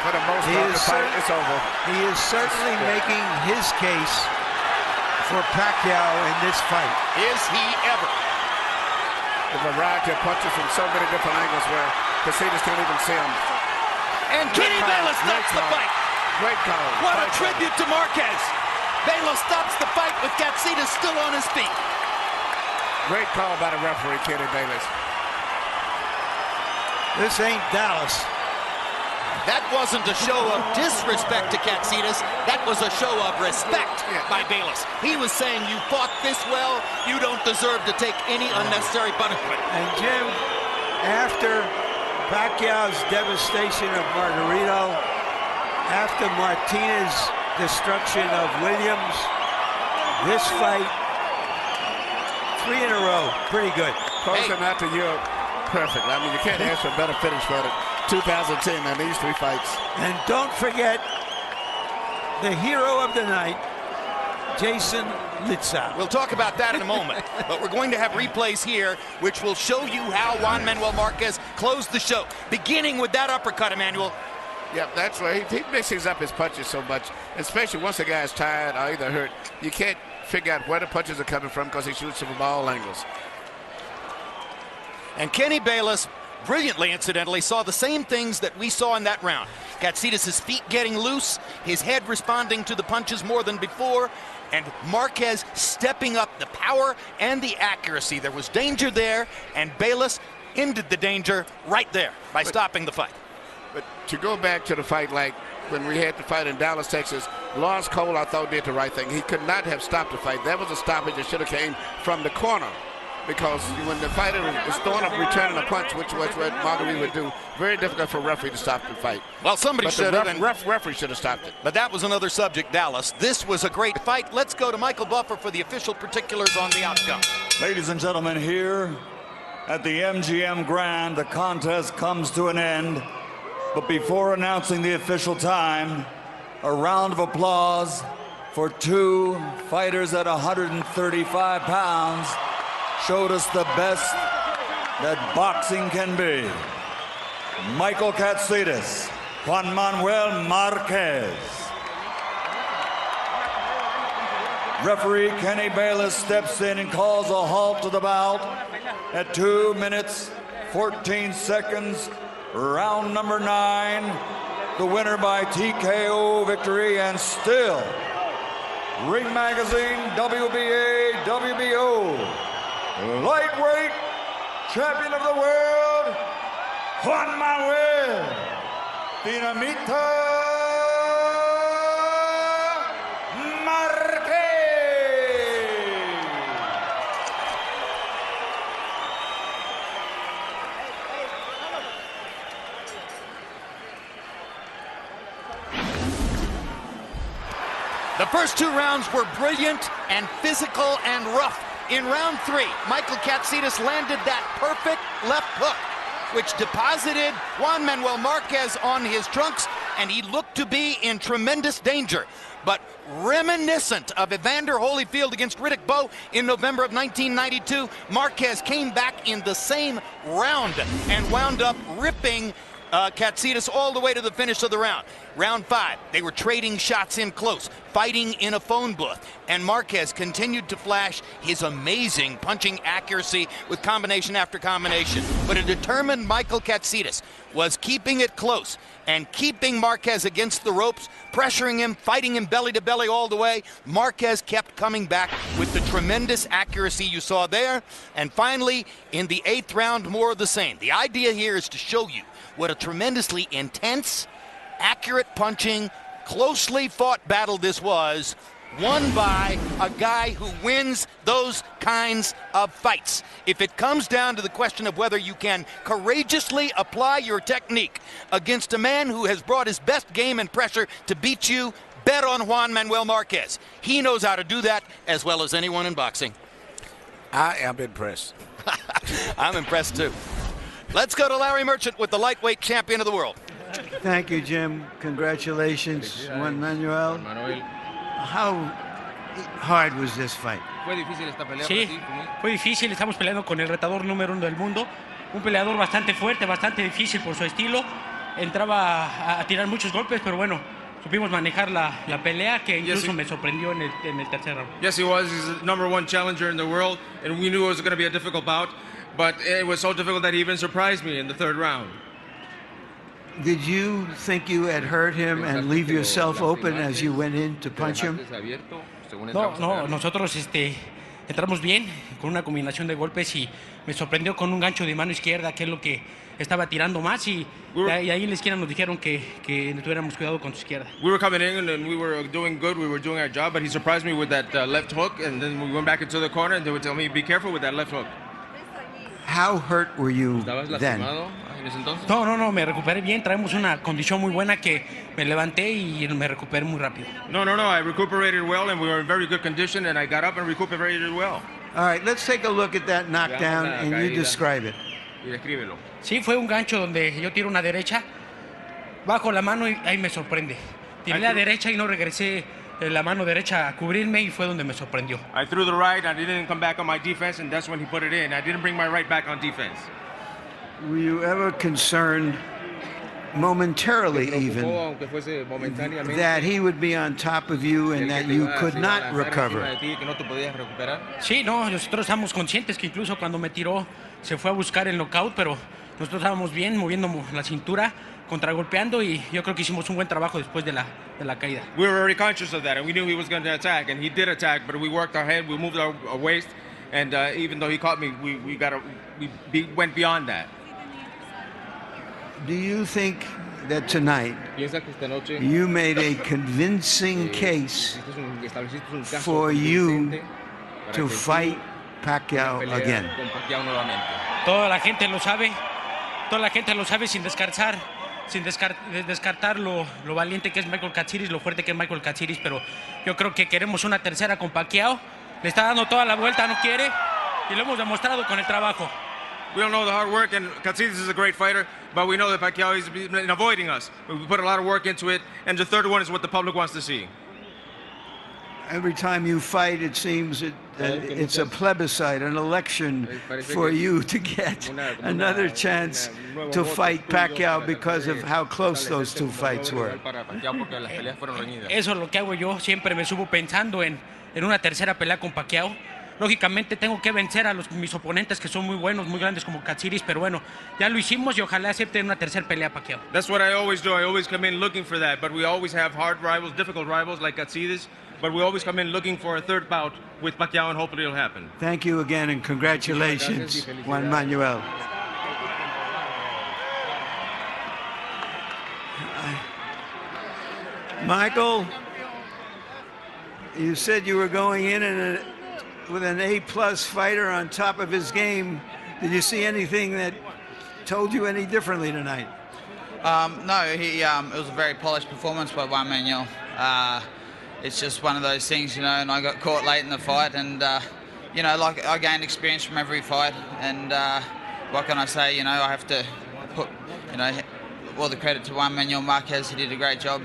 For the most part, the fight is over. He is certainly making his case for Pacquiao in this fight. Is he ever? The variety of punches from so many different angles where Katsidis can't even see them. And Kenny Bayless stops the fight. Great call. What a tribute to Marquez. Bayless stops the fight with Katsidis still on his feet. Great call by the referee, Kenny Bayless. This ain't Dallas. That wasn't a show of disrespect to Katsidis. That was a show of respect by Bayless. He was saying, you fought this well, you don't deserve to take any unnecessary punishment. And Jim, after Pacquiao's devastation of Margarito, after Martinez's destruction of Williams, this fight, 3 in a row, pretty good. Closing out to Europe, perfect. I mean, you can't ask for a better finish for it. 2010 on these 3 fights. And don't forget the hero of the night, Jason Litzau. We'll talk about that in a moment, but we're going to have replays here which will show you how Juan Manuel Marquez closed the show, beginning with that uppercut, Emmanuel. Yeah, that's right. He mixes up his punches so much, especially once the guy's tired or either hurt. You can't figure out where the punches are coming from because he shoots them from all angles. And Kenny Bayless, brilliantly, incidentally, saw the same things that we saw in that round. Katsidis' feet getting loose, his head responding to the punches more than before, and Marquez stepping up the power and the accuracy. There was danger there, and Bayless ended the danger right there by stopping the fight. But to go back to the fight like when we had the fight in Dallas, Texas, Lawrence Cole, I thought, did the right thing. He could not have stopped the fight. That was a stoppage that should have came from the corner. Because when the fighter is throwing up, returning a punch, which was what Marguerite would do, very difficult for a referee to stop the fight. Well, somebody should have. Referee should have stopped it. But that was another subject, Dallas. This was a great fight. Let's go to Michael Buffer for the official particulars on the outcome. Ladies and gentlemen, here at the MGM Grand, the contest comes to an end. But before announcing the official time, A round of applause for two fighters at 135 pounds. Showed us the best that boxing can be. Michael Katsidis, Juan Manuel Marquez. Referee Kenny Bayless steps in and calls a halt to the bout at 2 minutes, 14 seconds, round number 9. The winner by TKO victory, and still Ring Magazine WBA, WBO lightweight champion of the world, Juan Manuel Dinamita Marquez. The first 2 rounds were brilliant and physical and rough. In round 3, Michael Katsidis landed that perfect left hook, which deposited Juan Manuel Marquez on his trunks, and he looked to be in tremendous danger. But reminiscent of Evander Holyfield against Riddick Bowe in November of 1992, Marquez came back in the same round and wound up ripping Katsidis all the way to the finish of the round. Round 5, they were trading shots in close, fighting in a phone booth, and Marquez continued to flash his amazing punching accuracy with combination after combination. But a determined Michael Katsidis was keeping it close and keeping Marquez against the ropes, pressuring him, fighting him belly to belly all the way. Marquez kept coming back with the tremendous accuracy you saw there. And finally, in the 8th round, more of the same. The idea here is to show you what a tremendously intense, accurate punching, closely fought battle this was, won by a guy who wins those kinds of fights. If it comes down to the question of whether you can courageously apply your technique against a man who has brought his best game and pressure to beat you, bet on Juan Manuel Marquez. He knows how to do that as well as anyone in boxing. I am impressed. I'm impressed too. Let's go to Larry Merchant with the lightweight champion of the world. Thank you, Jim. Congratulations, Juan Manuel. How hard was this fight? Sí, fue difícil. Estamos peleando con el retador número 1 del mundo. Un peleador bastante fuerte, bastante difícil por su estilo. Entraba a tirar muchos golpes, pero bueno, supimos manejar la pelea, que incluso me sorprendió en el tercer round. Yes, he was. He's the #1 challenger in the world, and we knew it was going to be a difficult bout. But it was so difficult that he even surprised me in the 3rd round. Did you think you had hurt him and leave yourself open as you went in to punch him? No, nosotros entramos bien con una combinación de golpes y me sorprendió con un gancho de mano izquierda, que es lo que estaba tirando más, y ahí en la esquina nos dijeron que tuviéramos cuidado con su izquierda. We were coming in and we were doing good, we were doing our job, but he surprised me with that left hook, and then we went back into the corner and they would tell me, be careful with that left hook. How hurt were you then? No, me recuperé bien. Traemos una condición muy buena que me levanté y me recuperé muy rápido. No, I recuperated well and we were in very good condition, and I got up and recuperated well. All right, let's take a look at that knockdown and you describe it. Y descríbelo. Sí, fue un gancho donde yo tiro una derecha, bajo la mano y ahí me sorprende. Tiré la derecha y no regresé la mano derecha a cubrirme, y fue donde me sorprendió. I threw the right, I didn't come back on my defense, and that's when he put it in. I didn't bring my right back on defense. Were you ever concerned, momentarily even, that he would be on top of you and that you could not recover? Sí, no, nosotros estamos conscientes que incluso cuando me tiró se fue a buscar el knockout, pero nosotros estábamos bien, moviendo la cintura, contragolpeando, y yo creo que hicimos un buen trabajo después de la caída. We were very conscious of that, and we knew he was going to attack, and he did attack, but we worked our head, we moved our waist, and even though he caught me, we went beyond that. Do you think that tonight you made a convincing case for you to fight Pacquiao again? Toda la gente lo sabe sin descartar lo valiente que es Michael Katsidis, lo fuerte que es Michael Katsidis, pero yo creo que queremos una tercera con Pacquiao. Le está dando toda la vuelta, no quiere, y lo hemos demostrado con el trabajo. We don't know the hard work, and Katsidis is a great fighter, but we know that Pacquiao is been avoiding us. We put a lot of work into it, and the third one is what the public wants to see. Every time you fight, it seems it's a plebiscite, an election for you to get another chance to fight Pacquiao because of how close those two fights were. Eso es lo que hago yo, siempre me subo pensando en una tercera pelea con Pacquiao. Lógicamente tengo que vencer a mis oponentes que son muy buenos, muy grandes como Katsidis, pero bueno, ya lo hicimos y ojalá acepten una tercera pelea Pacquiao. That's what I always do. I always come in looking for that, but we always have hard rivals, difficult rivals like Katsidis, but we always come in looking for a third bout with Pacquiao, and hopefully it'll happen. Thank you again, and congratulations, Juan Manuel. Michael, you said you were going in with an A-plus fighter on top of his game. Did you see anything that told you any differently tonight? No, it was a very polished performance by Juan Manuel. It's just one of those things, you know, and I got caught late in the fight, and you know, like I gained experience from every fight, and what can I say? You know, I have to put, you know, all the credit to Juan Manuel Marquez. He did a great job.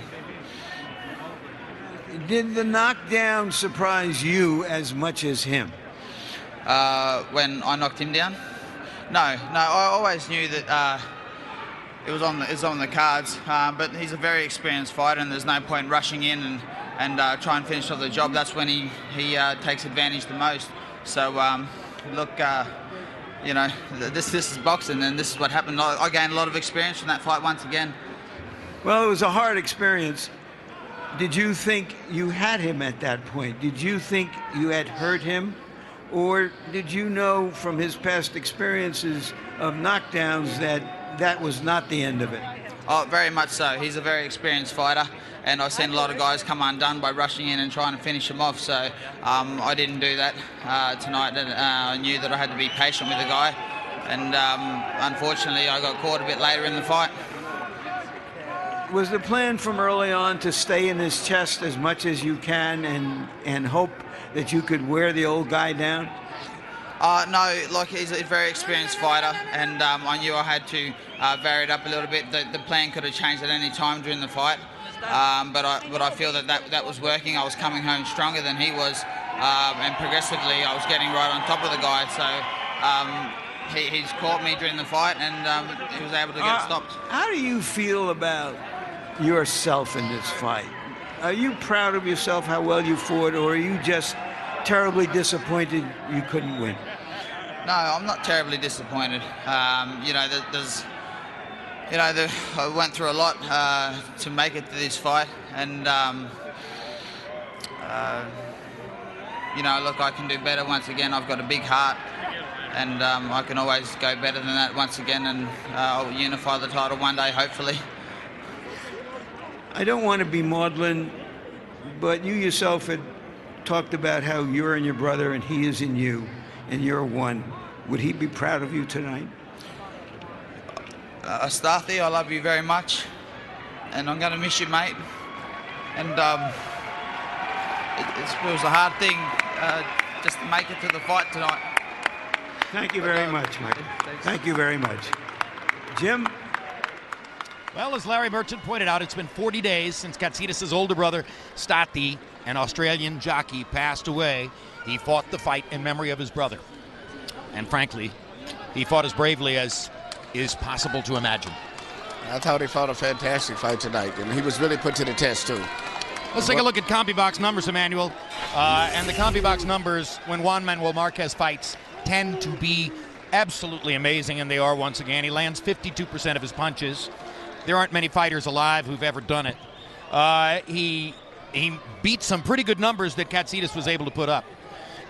Did the knockdown surprise you as much as him? When I knocked him down? No, I always knew that it was on the cards, but he's a very experienced fighter, and there's no point rushing in and try and finish off the job. That's when he takes advantage the most. So look, you know, this is boxing, and this is what happened. I gained a lot of experience from that fight once again. Well, it was a hard experience. Did you think you had him at that point? Did you think you had hurt him? Or did you know from his past experiences of knockdowns that that was not the end of it? Oh, very much so. He's a very experienced fighter, and I've seen a lot of guys come undone by rushing in and trying to finish him off. So I didn't do that tonight. I knew that I had to be patient with the guy, and unfortunately I got caught a bit later in the fight. Was the plan from early on to stay in his chest as much as you can and hope that you could wear the old guy down? No, like he's a very experienced fighter, and I knew I had to vary it up a little bit. The plan could have changed at any time during the fight, but I feel that was working. I was coming home stronger than he was, and progressively I was getting right on top of the guy. So he's caught me during the fight, and he was able to get stopped. How do you feel about yourself in this fight? Are you proud of yourself, how well you fought, or are you just terribly disappointed you couldn't win? No, I'm not terribly disappointed. You know, I went through a lot to make it to this fight, and you know, look, I can do better once again. I've got a big heart, and I can always go better than that once again, and I'll unify the title one day, hopefully. I don't want to be maudlin, but you yourself had talked about how you're in your brother and he is in you, and you're one. Would he be proud of you tonight? Astathi, I love you very much, and I'm going to miss you, mate. And it was a hard thing just to make it to the fight tonight. Thank you very much, Michael. Thank you very much. Jim? Well, as Larry Merchant pointed out, it's been 40 days since Katsidis' older brother, Stati, an Australian jockey, passed away. He fought the fight in memory of his brother. And frankly, he fought as bravely as is possible to imagine. I thought he fought a fantastic fight tonight, and he was really put to the test, too. Let's take a look at CompuBox numbers, Emmanuel. And the CompuBox numbers, when Juan Manuel Marquez fights, tend to be absolutely amazing, and they are once again. He lands 52% of his punches. There aren't many fighters alive who've ever done it. He beat some pretty good numbers that Katsidis was able to put up.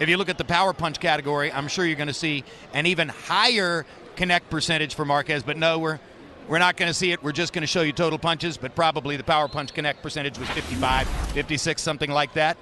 If you look at the power punch category, I'm sure you're going to see an even higher connect percentage for Marquez, but no, we're not going to see it. We're just going to show you total punches, but probably the power punch connect percentage was 55, 56, something like that.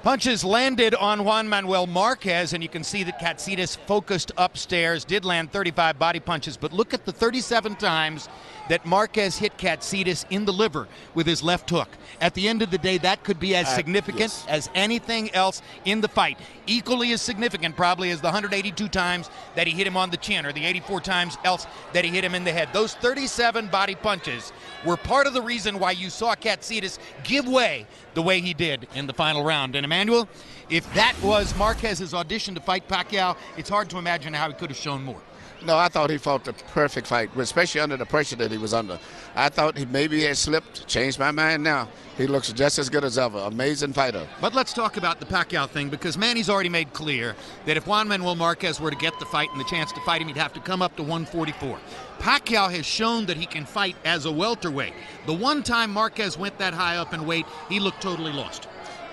Punches landed on Juan Manuel Marquez, and you can see that Katsidis focused upstairs, did land 35 body punches, but look at the 37 times that Marquez hit Katsidis in the liver with his left hook. At the end of the day, that could be as significant as anything else in the fight. Equally as significant probably as the 182 times that he hit him on the chin, or the 84 times else that he hit him in the head. Those 37 body punches were part of the reason why you saw Katsidis give way the way he did in the final round. And Emmanuel, if that was Marquez's audition to fight Pacquiao, it's hard to imagine how he could have shown more. No, I thought he fought the perfect fight, especially under the pressure that he was under. I thought he maybe had slipped. Changed my mind now. He looks just as good as ever. Amazing fighter. But let's talk about the Pacquiao thing, because Manny's already made clear that if Juan Manuel Marquez were to get the fight and the chance to fight him, he'd have to come up to 144. Pacquiao has shown that he can fight as a welterweight. The one time Marquez went that high up in weight, he looked totally lost.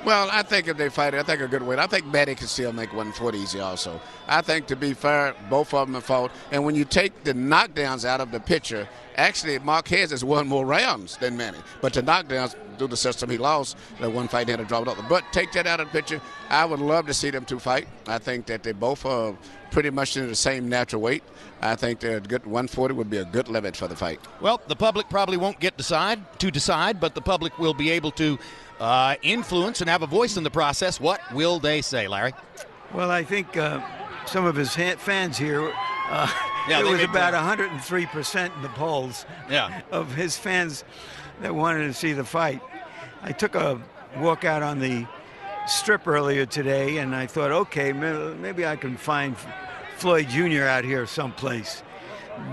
Well, I think if they fight it, I think a good weight. I think Manny can still make 140 easy also. I think, to be fair, both of them have fought. And when you take the knockdowns out of the picture, actually Marquez has won more rounds than Manny. But the knockdowns, through the system, he lost. The one fight he had to drop it up. But take that out of the picture, I would love to see them two fight. I think that they both are pretty much in the same natural weight. I think they're good. 140 would be a good limit for the fight. Well, the public probably won't get to decide, but the public will be able to influence and have a voice in the process. What will they say, Larry? Well, I think some of his fans here, it was about 103% in the polls of his fans that wanted to see the fight. I took a walk out on the strip earlier today, and I thought, okay, maybe I can find Floyd Jr. out here someplace.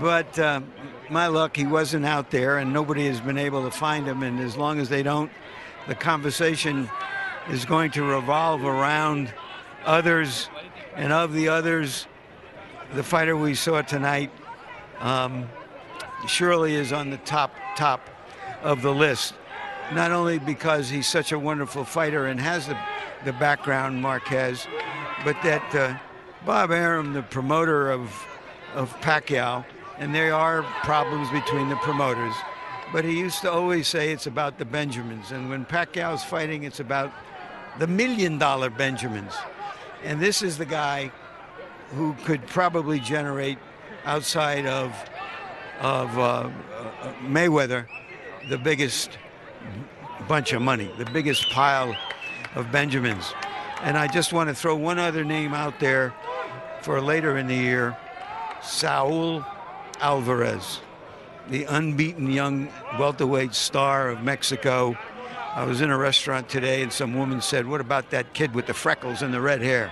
But my luck, he wasn't out there, and nobody has been able to find him. And as long as they don't, the conversation is going to revolve around others, and of the others, the fighter we saw tonight surely is on the top of the list. Not only because he's such a wonderful fighter and has the background, Marquez, but that Bob Arum, the promoter of Pacquiao, and there are problems between the promoters, but he used to always say it's about the Benjamins, and when Pacquiao's fighting, it's about the $1 million Benjamins. And this is the guy who could probably generate, outside of Mayweather, the biggest bunch of money, the biggest pile of Benjamins. And I just want to throw one other name out there for later in the year, Saul Alvarez, the unbeaten young welterweight star of Mexico. I was in a restaurant today and some woman said, what about that kid with the freckles and the red hair?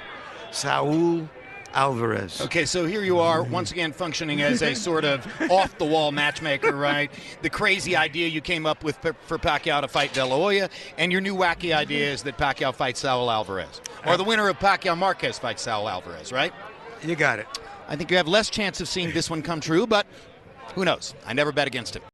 Saul Alvarez. Okay, so here you are once again functioning as a sort of off-the-wall matchmaker, right? The crazy idea you came up with for Pacquiao to fight De La Hoya, and your new wacky idea is that Pacquiao fights Saul Alvarez. Or the winner of Pacquiao Marquez fights Saul Alvarez, right? You got it. I think you have less chance of seeing this one come true, but who knows? I never bet against him.